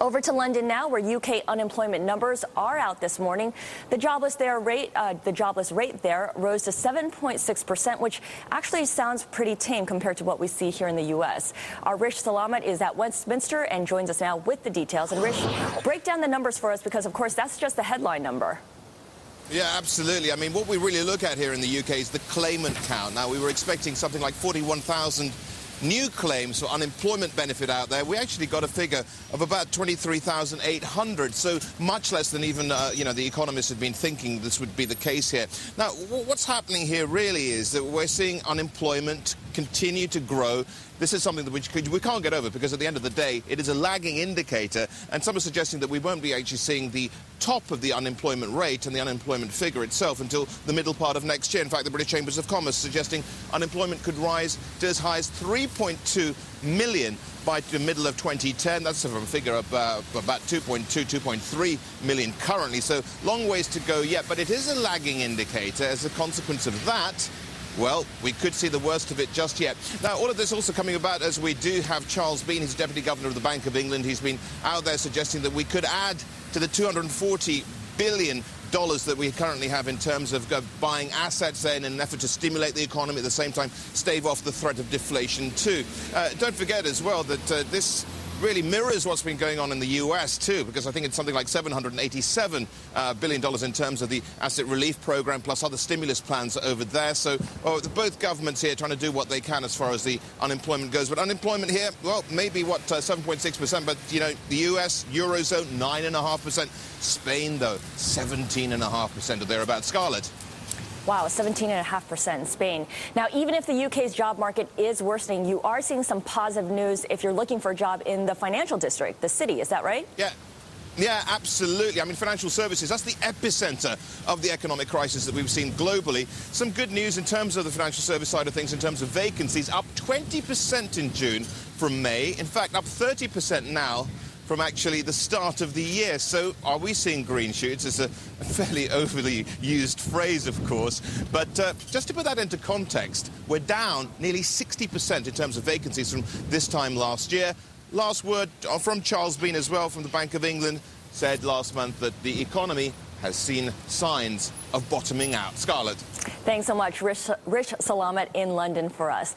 Over to London now, where UK unemployment numbers are out this morning. The jobless rate there rose to 7.6%, which actually sounds pretty tame compared to what we see here in the U.S. Our Rish Salamat is at Westminster and joins us now with the details. And Rish, break down the numbers for us because, of course, that's just the headline number. Yeah, absolutely. I mean, what we really look at here in the UK is the claimant count. Now, we were expecting something like 41,000 new claims for unemployment benefit out there. We actually got a figure of about 23,800, so much less than even, the economists had been thinking this would be the case here. Now, what's happening here really is that we're seeing unemployment continue to grow. This is something that we can't get over because at the end of the day, it is a lagging indicator, and some are suggesting that we won't be actually seeing the top of the unemployment rate and the unemployment figure itself until the middle part of next year. In fact, the British Chambers of Commerce suggesting unemployment could rise to as high as 3.2 million by the middle of 2010. That's from a figure of about 2.3 million currently, so long ways to go yet, but it is a lagging indicator. As a consequence of that, well, we could see the worst of it just yet. Now, all of this also coming about as we do have Charles Bean, he's Deputy Governor of the Bank of England. He's been out there suggesting that we could add to the $240 billion that we currently have in terms of buying assets there in an effort to stimulate the economy, at the same time stave off the threat of deflation too. Don't forget as well that this really mirrors what's been going on in the US too, because I think it's something like $787 billion in terms of the asset relief program plus other stimulus plans over there. So both governments here trying to do what they can as far as the unemployment goes. But unemployment here, well, maybe 7.6%, but the US, Eurozone, 9.5%. Spain, though, 17.5% or thereabouts. Scarlett. Wow, 17.5% in Spain. Now, even if the UK's job market is worsening, you are seeing some positive news if you're looking for a job in the financial district, the city. Is that right? Yeah, absolutely. I mean, financial services, that's the epicenter of the economic crisis that we've seen globally. Some good news in terms of the financial service side of things, in terms of vacancies, up 20% in June from May. In fact, up 30% now from actually the start of the year. So are we seeing green shoots? It's a fairly overly used phrase, of course. But just to put that into context, we're down nearly 60% in terms of vacancies from this time last year. Last word from Charles Bean as well, from the Bank of England, said last month that the economy has seen signs of bottoming out. Scarlett. Thanks so much, Rish Salamat in London for us.